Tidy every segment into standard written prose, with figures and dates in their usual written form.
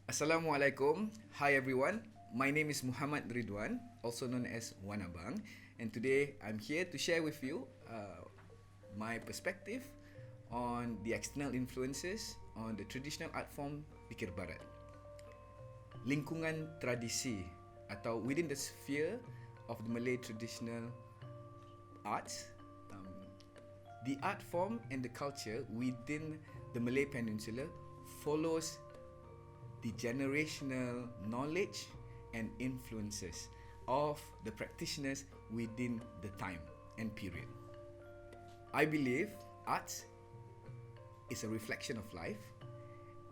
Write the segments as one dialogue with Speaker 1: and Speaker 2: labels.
Speaker 1: Assalamualaikum. Hi everyone. My name is Muhammad Ridwan, also known as Wanabang, and today I'm here to share with you my perspective on the external influences on the traditional art form Dikir Barat. Lingkungan tradisi atau within the sphere of the Malay traditional arts, the art form and the culture within the Malay Peninsula follows the generational knowledge and influences of the practitioners within the time and period. I believe arts is a reflection of life,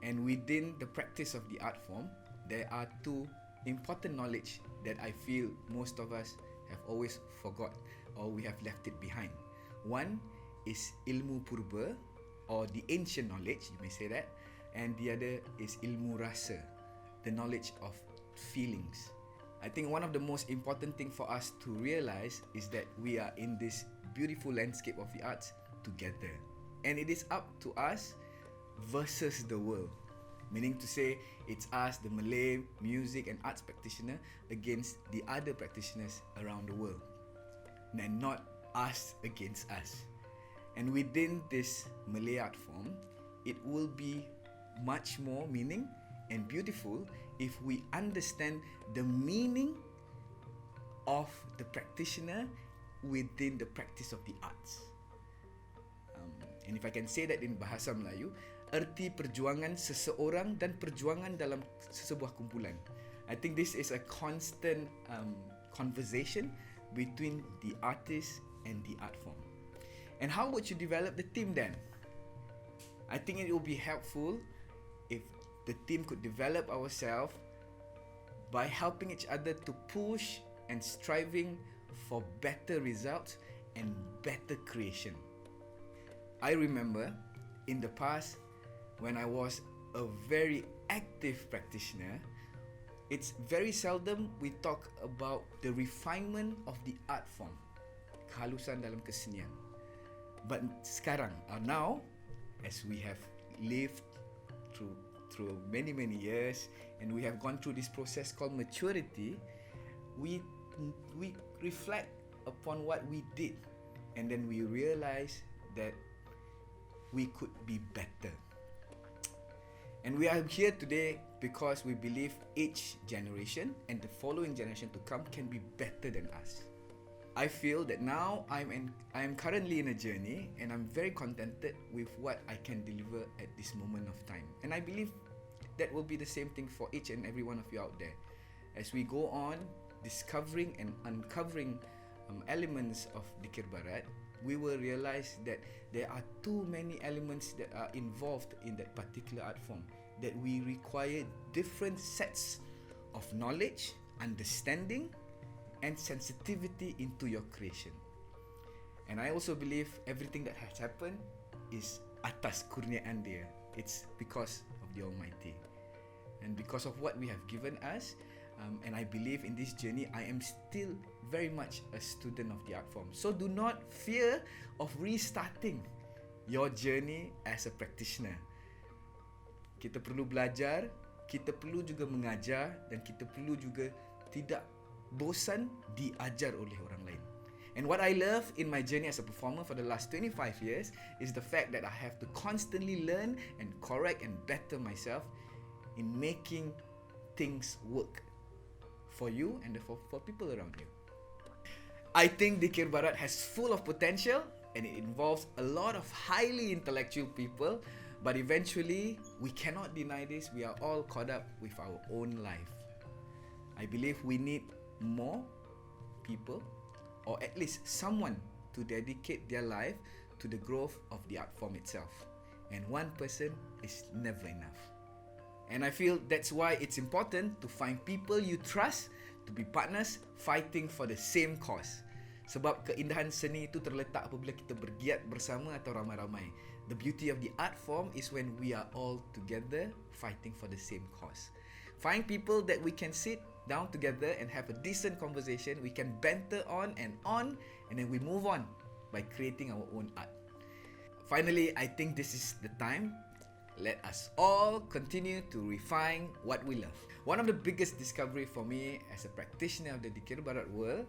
Speaker 1: and within the practice of the art form, there are two important knowledge that I feel most of us have always forgot or we have left it behind. One is ilmu purba, or the ancient knowledge, you may say that, and the other is ilmu rasa, the knowledge of feelings. I think one of the most important thing for us to realize is that we are in this beautiful landscape of the arts together, and it is up to us versus the world. Meaning to say, it's us, the Malay music and arts practitioner, against the other practitioners around the world, and not us against us. And within this Malay art form, it will be much more meaning and beautiful if we understand the meaning of the practitioner within the practice of the arts. And if I can say that in bahasa Melayu, erti perjuangan seseorang dan perjuangan dalam sebuah kumpulan. I think this is a constant conversation between the artist and the art form. And how would you develop the team then? I think it will be helpful if the team could develop ourselves by helping each other to push and striving for better results and better creation. I remember in the past when I was a very active practitioner, it's very seldom we talk about the refinement of the art form, kehalusan dalam kesenian. But sekarang, now, as we have lived through many years and we have gone through this process called maturity, we reflect upon what we did, and then we realize that we could be better. And we are here today because we believe each generation and the following generation to come can be better than us. I feel that now I am currently in a journey, and I'm very contented with what I can deliver at this moment of time. And I believe that will be the same thing for each and every one of you out there. As we go on discovering and uncovering elements of Dikir Barat, we will realize that there are too many elements that are involved in that particular art form, that we require different sets of knowledge, understanding, and sensitivity into your creation. And I also believe everything that has happened is atas kurniaan dia. It's because of the Almighty, and because of what we have given us. And I believe in this journey, I am still very much a student of the art form. So do not fear of restarting your journey as a practitioner. Kita perlu belajar, kita perlu juga mengajar, dan kita perlu juga tidak bosan diajar oleh orang lain. And what I love in my journey as a performer for the last 25 years is the fact that I have to constantly learn and correct and better myself in making things work for you and for people around you. I think Dikir Barat has full of potential, and it involves a lot of highly intellectual people, but eventually we cannot deny this, we are all caught up with our own life. I believe we need more people, or at least someone, to dedicate their life to the growth of the art form itself. And one person is never enough. And I feel that's why it's important to find people you trust to be partners fighting for the same cause. Sebab keindahan seni itu terletak apabila kita bergiat bersama atau ramai-ramai. The beauty of the art form is when we are all together fighting for the same cause. Find people that we can sit down together and have a decent conversation. We can banter on, and then we move on by creating our own art. Finally, I think this is the time let us all continue to refine what we love. One of the biggest discovery for me as a practitioner of the Dikir Barat world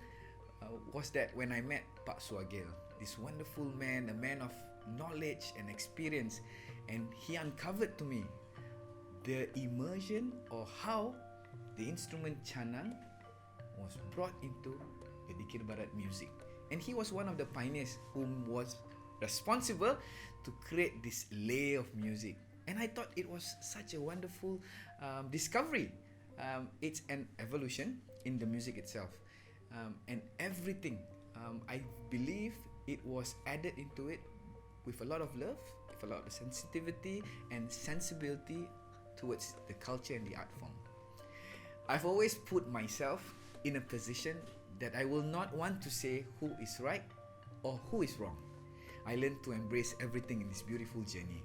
Speaker 1: was that when I met Pak Swagil, this wonderful man, a man of knowledge and experience, and he uncovered to me the immersion or how the instrument chanang was brought into the Dikir Barat music. And he was one of the pioneers who was responsible to create this layer of music. And I thought it was such a wonderful discovery. It's an evolution in the music itself. And everything, I believe it was added into it with a lot of love, with a lot of sensitivity and sensibility towards the culture and the art form. I've always put myself in a position that I will not want to say who is right or who is wrong. I learned to embrace everything in this beautiful journey.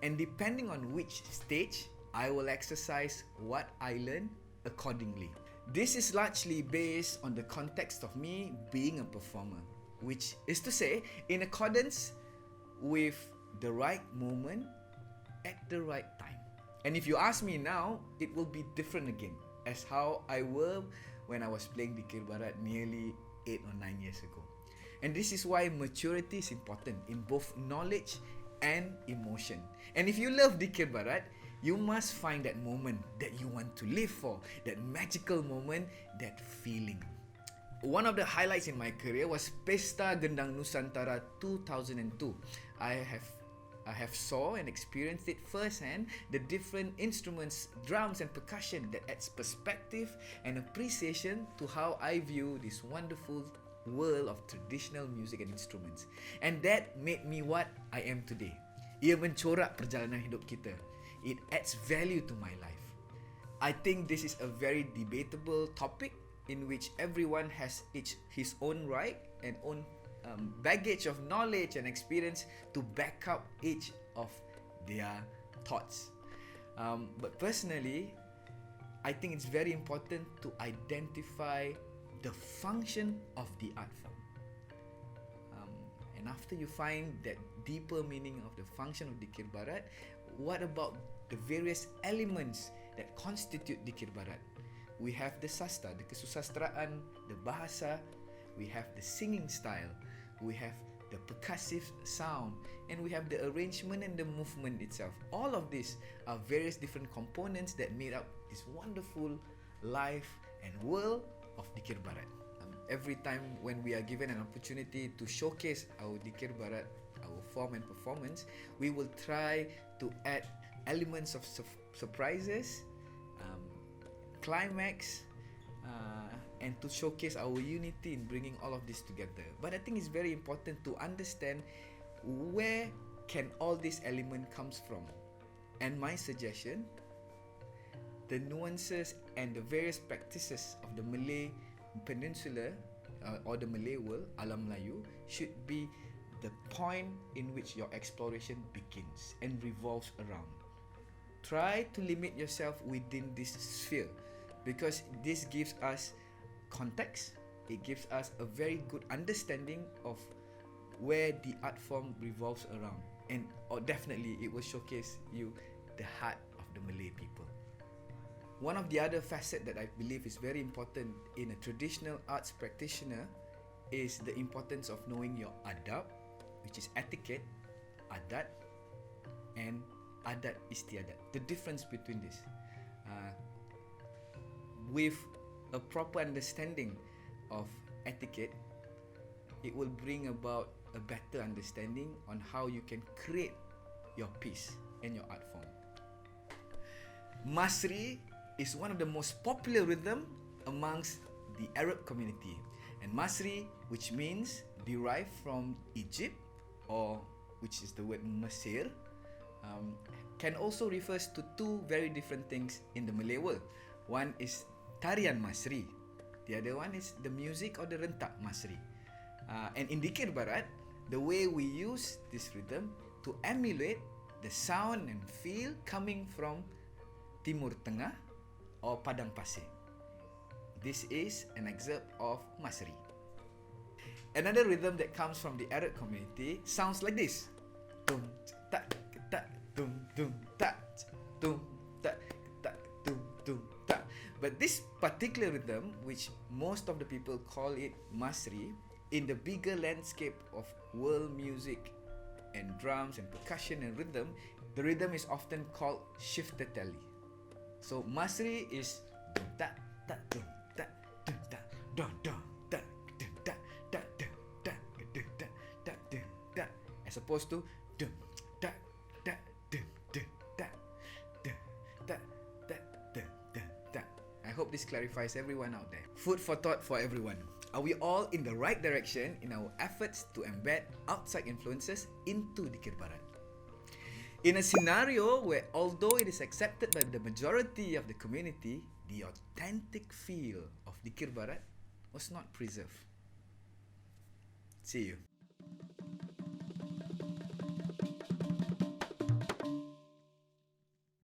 Speaker 1: And depending on which stage, I will exercise what I learn accordingly. This is largely based on the context of me being a performer, which is to say, in accordance with the right moment at the right time. And if you ask me now, it will be different again as how I were when I was playing Dikir Barat nearly 8 or 9 years ago. And this is why maturity is important in both knowledge and emotion. And if you love Dikir Barat, you must find that moment that you want to live for, that magical moment, that feeling. One of the highlights in my career was Pesta Gendang Nusantara 2002. I have saw and experienced it firsthand, the different instruments, drums and percussion that adds perspective and appreciation to how I view this wonderful world of traditional music and instruments. And that made me what I am today. Ia mencorak perjalanan hidup kita. It adds value to my life. I think this is a very debatable topic in which everyone has his own right and own baggage of knowledge and experience to back up each of their thoughts. But personally, I think it's very important to identify the function of the art form. And after you find that deeper meaning of the function of Dikir Barat, what about the various elements that constitute Dikir Barat? We have the sastra, the kesusastraan, the bahasa, we have the singing style, we have the percussive sound, and we have the arrangement and the movement itself. All of these are various different components that made up this wonderful life and world of Dikir Barat. Every time when we are given an opportunity to showcase our Dikir Barat, our form and performance, we will try to add elements of surprises, climax, and to showcase our unity in bringing all of this together. But I think it's very important to understand where can all these elements comes from. And my suggestion, the nuances and the various practices of the Malay Peninsula or the Malay world, Alam Melayu, should be the point in which your exploration begins and revolves around. Try to limit yourself within this sphere, because this gives us context, it gives us a very good understanding of where the art form revolves around, and definitely it will showcase you the heart of the Malay people. One of the other facets that I believe is very important in a traditional arts practitioner is the importance of knowing your adab, which is etiquette, adat, and adat istiadat. The difference between this. With a proper understanding of etiquette, it will bring about a better understanding on how you can create your piece and your art form. Masri is one of the most popular rhythm amongst the Arab community. And Masri, which means derived from Egypt, or which is the word Mesir, can also refers to two very different things in the Malay world. One is tarian Masri, the other one is the music or the rentak Masri. And in Dikir Barat, the way we use this rhythm to emulate the sound and feel coming from Timur Tengah or Padang Pasir. This is an excerpt of Masri. Another rhythm that comes from the Arab community sounds like this. Dum tak tak dum dum tak tum ta ta tum tum ta. But this particular rhythm, which most of the people call it Masri, in the bigger landscape of world music and drums and percussion and rhythm, the rhythm is often called shifter tally. So Masri is dum ta ta dum ta dum ta dum dum ta dum ta ta dum ta dum ta ta dum ta, as opposed to dum ta ta dum dum ta dum ta ta dum dum ta. I hope this clarifies everyone out there. Food for thought for everyone. Are we all in the right direction in our efforts to embed outside influences into Dikir Barat? In a scenario where, although it is accepted by the majority of the community, the authentic feel of Dikir Barat was not preserved. See you.